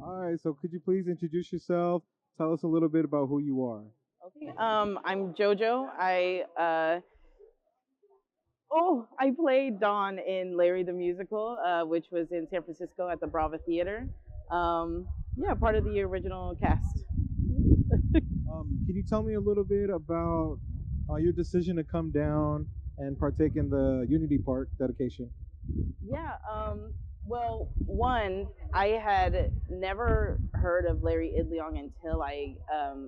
All right, so could you please introduce yourself? Tell us a little bit about who you are. Okay. I'm JoJo. I played Dawn in Larry the Musical, which was in San Francisco at the Brava Theater. Yeah, part of the original cast. Can you tell me a little bit about your decision to come down and partake in the Unity Park dedication? Yeah. Well, one, I had never heard of Larry Itliong until I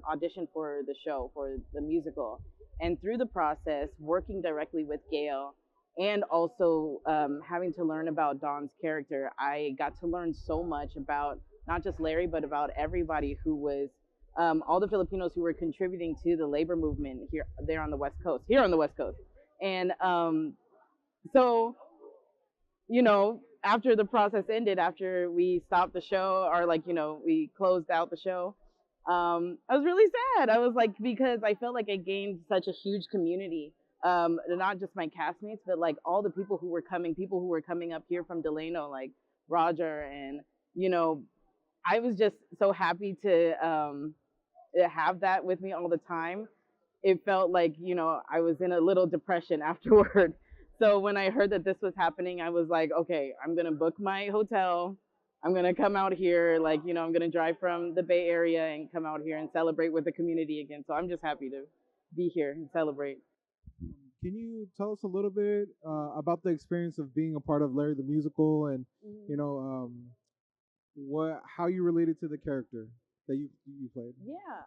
auditioned for the show, for the musical. And through the process, working directly with Gail and also having to learn about Dawn's character, I got to learn so much about not just Larry, but about everybody who was, all the Filipinos who were contributing to the labor movement there on the West Coast, here on the West Coast. And so after the process ended, after we stopped the show, or like, we closed out the show, I was really sad. I was like, because I felt like I gained such a huge community. Not just my castmates, but like all the people who were coming up here from Delano, like Roger. And, you know, I was just so happy to have that with me all the time. It felt like, I was in a little depression afterward. So when I heard that this was happening, I was like, okay, I'm going to book my hotel. I'm going to come out here. Like, I'm going to drive from the Bay Area and come out here and celebrate with the community again. So I'm just happy to be here and celebrate. Can you tell us a little bit about the experience of being a part of Larry the Musical, and you Mhm. know what how you related to the character that you played? Yeah.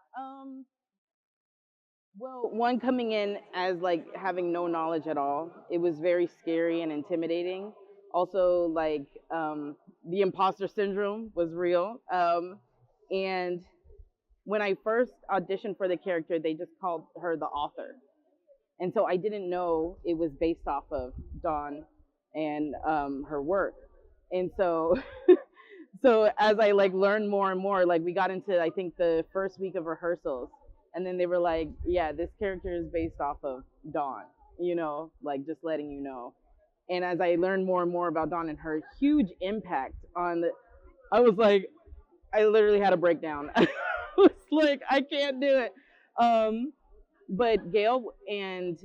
Well, one, coming in as like having no knowledge at all, it was very scary and intimidating. Also, like the imposter syndrome was real. And when I first auditioned for the character, they just called her the author, and so I didn't know it was based off of Dawn and her work. And so, so as I like learned more and more, like we got into, I think, the first week of rehearsals, and then they were like, "Yeah, this character is based off of Dawn," like just letting you know. And as I learned more and more about Dawn and her huge impact on the, I was like, I literally had a breakdown. I was like, I can't do it. But Gail and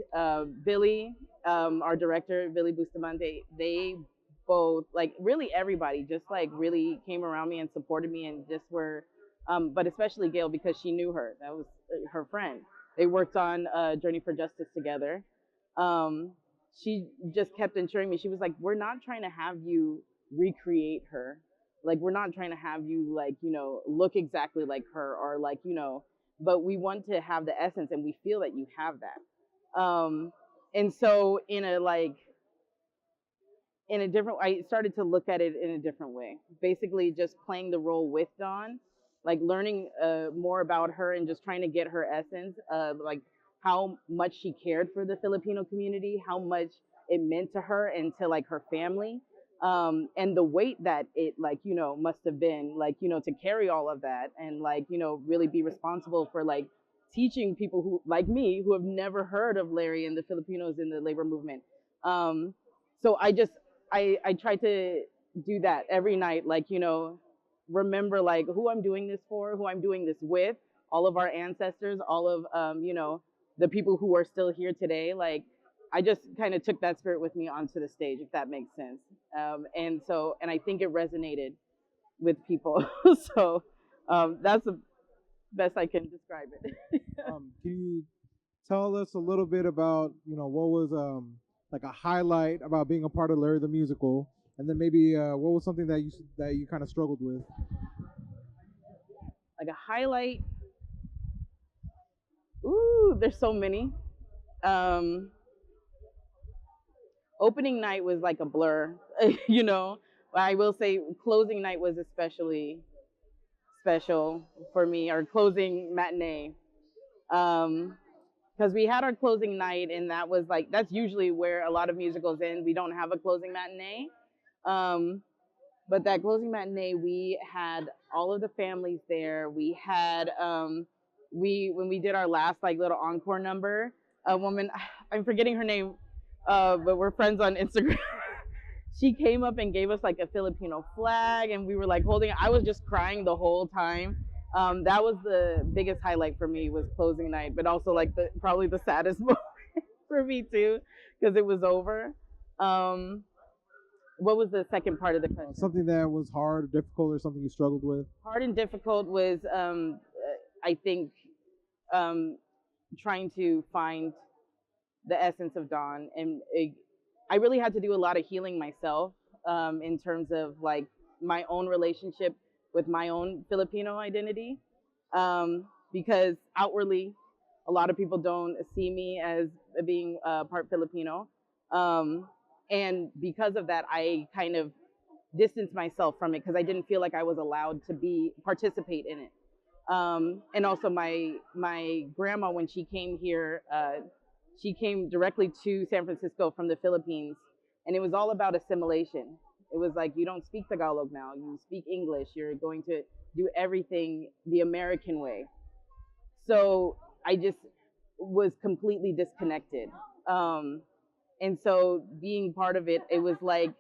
Billy, our director, Billy Bustamante, they both, like, really everybody just like really came around me and supported me and just were, but especially Gail, because she knew her. That was her friend. They worked on Journey for Justice together. Um, she just kept ensuring me. She was like, we're not trying to have you recreate her. Like, we're not trying to have you, like, look exactly like her, or like, but we want to have the essence, and we feel that you have that. And so in a different, I started to look at it in a different way, basically just playing the role with Dawn, like learning more about her and just trying to get her essence, like how much she cared for the Filipino community, how much it meant to her and to like her family, and the weight that it, like, must have been, like, to carry all of that, and like, really be responsible for like teaching people who, like me, who have never heard of Larry and the Filipinos in the labor movement. So I try to do that every night, like, remember like who I'm doing this for, who I'm doing this with, all of our ancestors, all of the people who are still here today. Like, I just kind of took that spirit with me onto the stage, if that makes sense. And I think it resonated with people. So that's the best I can describe it. Can you tell us a little bit about what was like a highlight about being a part of Larry the Musical, and then maybe what was something that you kind of struggled with? Like a highlight. Ooh, there's so many. Um, Opening night was like a blur, you know. But I will say closing night was especially special for me, or closing matinee. Because we had our closing night, and that was like, that's usually where a lot of musicals end. We don't have a closing matinee. Um, but that closing matinee, we had all of the families there. We had, when we did our last like little encore number, a woman, I'm forgetting her name, but we're friends on Instagram. she came up and gave us like a Filipino flag, and we were like holding it. I was just crying the whole time. That was the biggest highlight for me, was closing night, but also like probably the saddest moment for me too, because it was over. Um, what was the second part of the question? Something that was hard, or difficult, or something you struggled with. Hard and difficult was, I think, um, trying to find the essence of Dawn, and I really had to do a lot of healing myself, in terms of like my own relationship with my own Filipino identity, because outwardly, a lot of people don't see me as being part Filipino, and because of that, I kind of distanced myself from it because I didn't feel like I was allowed to participate in it. And also my grandma, when she came here, she came directly to San Francisco from the Philippines, and it was all about assimilation. It was like, you don't speak Tagalog now, you speak English, you're going to do everything the American way. So I just was completely disconnected. And so being part of it, it was like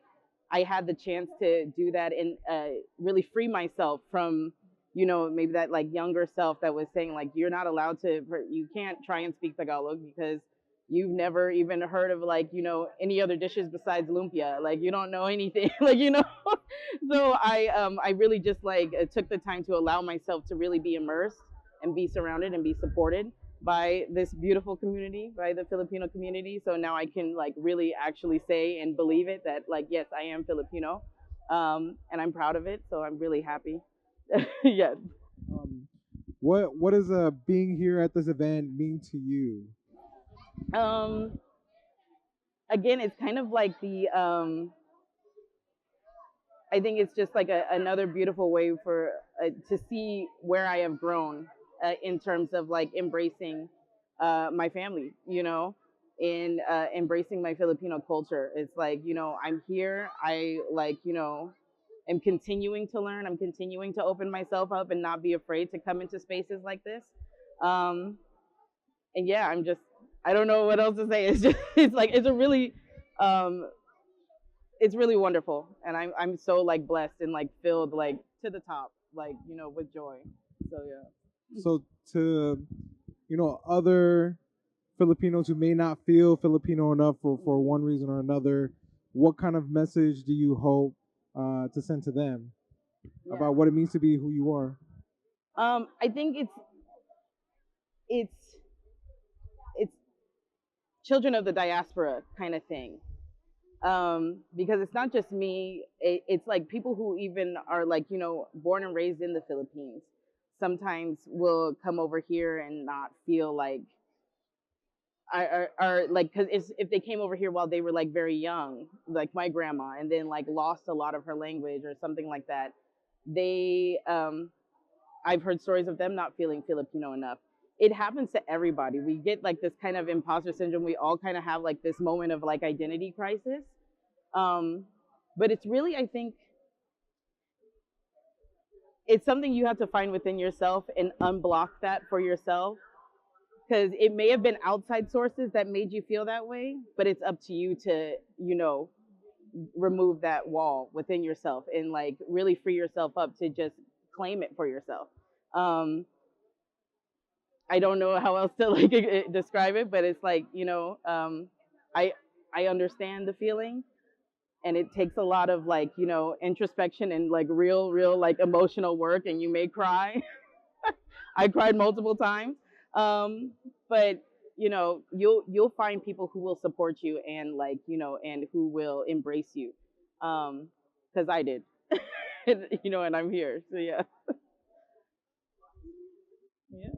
I had the chance to do that and really free myself from, maybe that like younger self that was saying like, you're not allowed to, you can't try and speak Tagalog because you've never even heard of like, any other dishes besides lumpia. Like you don't know anything, like, So I really just like took the time to allow myself to really be immersed and be surrounded and be supported by this beautiful community, by the Filipino community. So now I can like really actually say and believe it, that like, yes, I am Filipino, and I'm proud of it. So I'm really happy. Yes. Um, what does being here at this event mean to you? Um, Again, it's kind of like I think it's just like another beautiful way for to see where I have grown, in terms of like embracing my family, in embracing my Filipino culture. It's like, I'm here. I like, am continuing to learn. I'm continuing to open myself up and not be afraid to come into spaces like this. Um, and yeah, I don't know what else to say. It's just, it's like, um, it's really wonderful, and I'm so like blessed and like filled like to the top, like, with joy. So yeah. So to other Filipinos who may not feel Filipino enough for one reason or another, what kind of message do you hope to send to them Yeah. about what it means to be who you are? I think it's it's children of the diaspora kind of thing, because it's not just me. It's like people who even are like, born and raised in the Philippines sometimes will come over here and not feel like are like, because if they came over here while they were like very young, like my grandma, and then like lost a lot of her language or something like that, they I've heard stories of them not feeling Filipino enough. It happens to everybody. We get like this kind of imposter syndrome. We all kind of have like this moment of like identity crisis. But it's really, I think, it's something you have to find within yourself and unblock that for yourself. Because it may have been outside sources that made you feel that way, but it's up to you to, remove that wall within yourself and like really free yourself up to just claim it for yourself. I don't know how else to like describe it, but it's like, I I understand the feeling, and it takes a lot of like, introspection and like real like emotional work, and you may cry. I cried multiple times. But you'll find people who will support you and like, and who will embrace you. Because I did. And I'm here. So yeah. Yeah.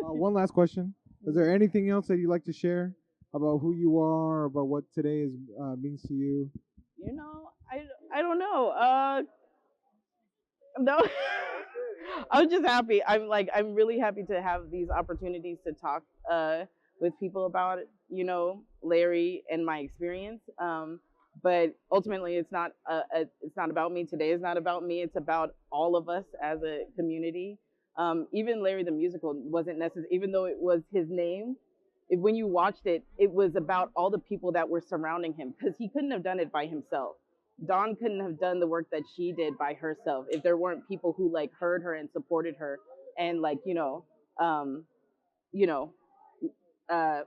One last question: is there anything else that you'd like to share about who you are, about what today is means to you? I don't know. No. I'm just happy. I'm really happy to have these opportunities to talk with people about, Larry and my experience. But ultimately, it's not about me. Today is not about me. It's about all of us as a community. Even Larry the musical wasn't necessary, even though it was his name. When you watched it, it was about all the people that were surrounding him, because he couldn't have done it by himself. Dawn couldn't have done the work that she did by herself if there weren't people who like heard her and supported her and like um, you know, uh,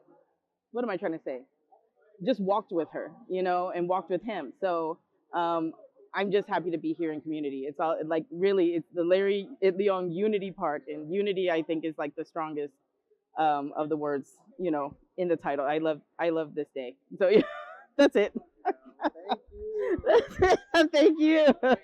what am I trying to say? Just walked with her, and walked with him. So um, I'm just happy to be here in community. It's all like really, it's the Larry Itliong unity part, and unity I think is like the strongest of the words, in the title. I love this day. So yeah, that's it. Thank you. Thank you.